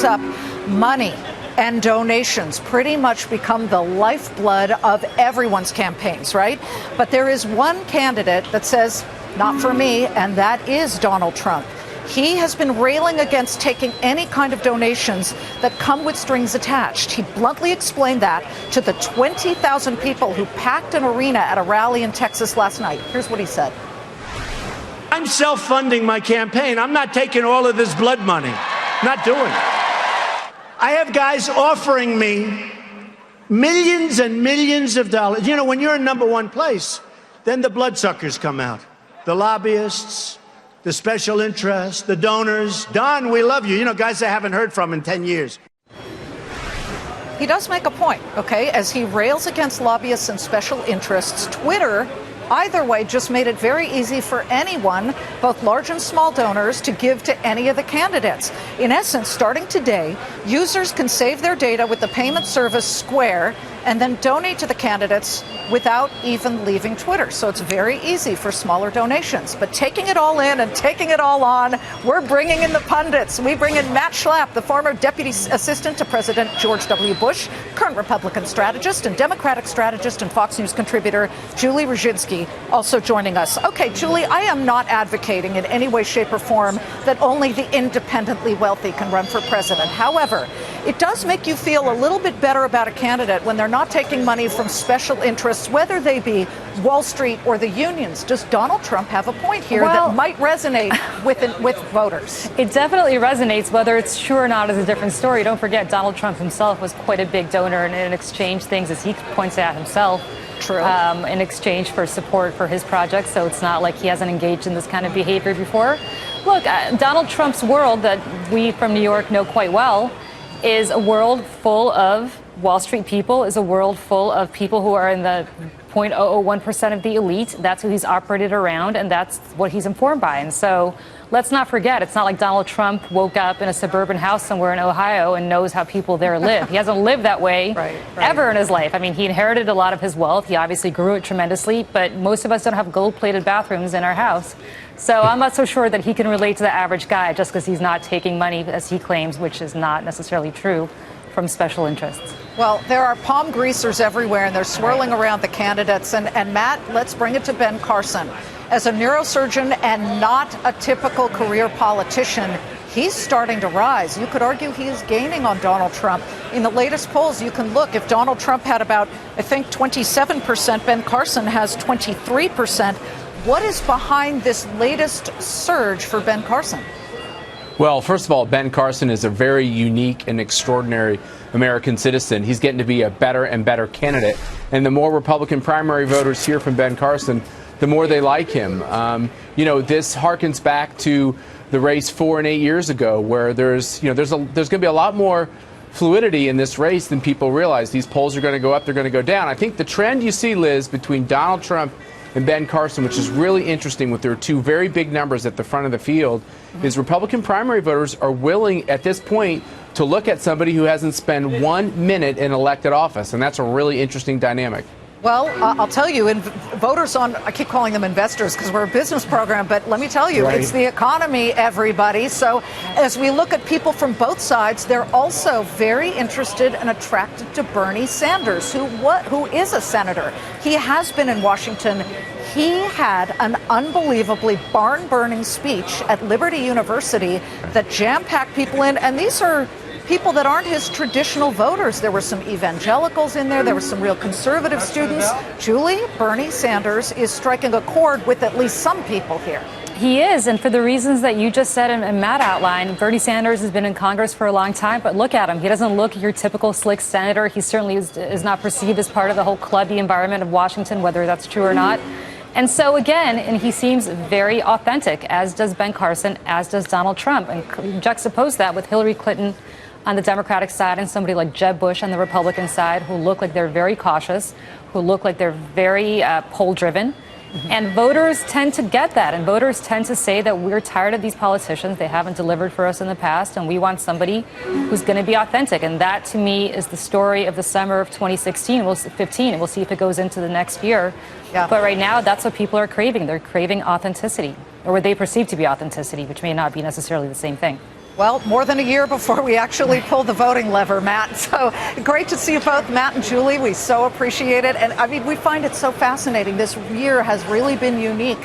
up, money and donations pretty much become the lifeblood of everyone's campaigns, right? But there is one candidate that says, not for me, and that is Donald Trump. He has been railing against taking any kind of donations that come with strings attached. He bluntly explained that to the 20,000 people who packed an arena at a rally in Texas last night. Here's what he said. I'm self-funding my campaign. I'm not taking all of this blood money. Not doing it. I have guys offering me millions and millions of dollars. You know, when you're in number one place, then the bloodsuckers come out. The lobbyists, the special interests, the donors. Don, we love you. You know, guys I haven't heard from in 10 years. He does make a point, okay? As he rails against lobbyists and special interests, Twitter, either way, just made it very easy for anyone, both large and small donors, to give to any of the candidates. In essence, starting today, users can save their data with the payment service Square and then donate to the candidates without even leaving Twitter. So it's very easy for smaller donations. But taking it all in and taking it all on, we're bringing in the pundits. We bring in Matt Schlapp, the former deputy assistant to President George W. Bush, current Republican strategist and Democratic strategist and Fox News contributor Julie Roginsky, also joining us. Okay, Julie, I am not advocating in any way, shape, or form that only the independently wealthy can run for president. However, it does make you feel a little bit better about a candidate when they're not taking money from special interests, whether they be Wall Street or the unions. Does Donald Trump have a point here that might resonate with voters? It definitely resonates. Whether it's true or not is a different story. Don't forget, Donald Trump himself was quite a big donor and in exchange things, as he points out himself, in exchange for support for his project. So it's not like he hasn't engaged in this kind of behavior before. Look, Donald Trump's world that we from New York know quite well is a world full of Wall Street people, is a world full of people who are in the 0.001% of the elite. That's who he's operated around, and that's what he's informed by. And so let's not forget, it's not like Donald Trump woke up in a suburban house somewhere in Ohio and knows how people there live. He hasn't lived that way ever in his life. I mean, he inherited a lot of his wealth. He obviously grew it tremendously, but most of us don't have gold-plated bathrooms in our house. So I'm not so sure that he can relate to the average guy just because he's not taking money, as he claims, which is not necessarily true, from special interests. Well, there are palm greasers everywhere, and they're swirling around the candidates. And Matt, let's bring it to Ben Carson. As a neurosurgeon and not a typical career politician, he's starting to rise. You could argue he is gaining on Donald Trump. In the latest polls, you can look. If Donald Trump had about, I think, 27%, Ben Carson has 23%. What is behind this latest surge for Ben Carson? Well, first of all, Ben Carson is a very unique and extraordinary American citizen. He's getting to be a better and better candidate. And the more Republican primary voters hear from Ben Carson, the more they like him. You know, this harkens back to the race 4 and 8 years ago, where there's going to be a lot more fluidity in this race than people realize. These polls are going to go up, they're going to go down. I think the trend you see, Liz, between Donald Trump and Ben Carson, which is really interesting with their two very big numbers at the front of the field, is Republican primary voters are willing at this point to look at somebody who hasn't spent 1 minute in elected office. And that's a really interesting dynamic. Well, I'll tell you, voters on, I keep calling them investors because we're a business program, but let me tell you, It's the economy, everybody. So as we look at people from both sides, they're also very interested and attracted to Bernie Sanders, who is a senator. He has been in Washington. He had an unbelievably barn-burning speech at Liberty University that jam-packed people in, and these are people that aren't his traditional voters. There were some evangelicals in there. There were some real conservative students. Julie, Bernie Sanders is striking a chord with at least some people here. He is, and for the reasons that you just said and Matt outlined, Bernie Sanders has been in Congress for a long time, but look at him. He doesn't look your typical slick senator. He certainly is not perceived as part of the whole clubby environment of Washington, whether that's true or not. And so, again, and he seems very authentic, as does Ben Carson, as does Donald Trump. And juxtapose that with Hillary Clinton on the Democratic side and somebody like Jeb Bush on the Republican side, who look like they're very cautious, who look like they're very poll-driven. And voters tend to get that. And voters tend to say that we're tired of these politicians. They haven't delivered for us in the past. And we want somebody who's going to be authentic. And that, to me, is the story of the summer of 2016, 15. And we'll see if it goes into the next year. Yeah. But right now, that's what people are craving. They're craving authenticity, or what they perceive to be authenticity, which may not be necessarily the same thing. Well, more than a year before we actually pull the voting lever, Matt. So great to see you both, Matt and Julie. We so appreciate it. And I mean, we find it so fascinating. This year has really been unique.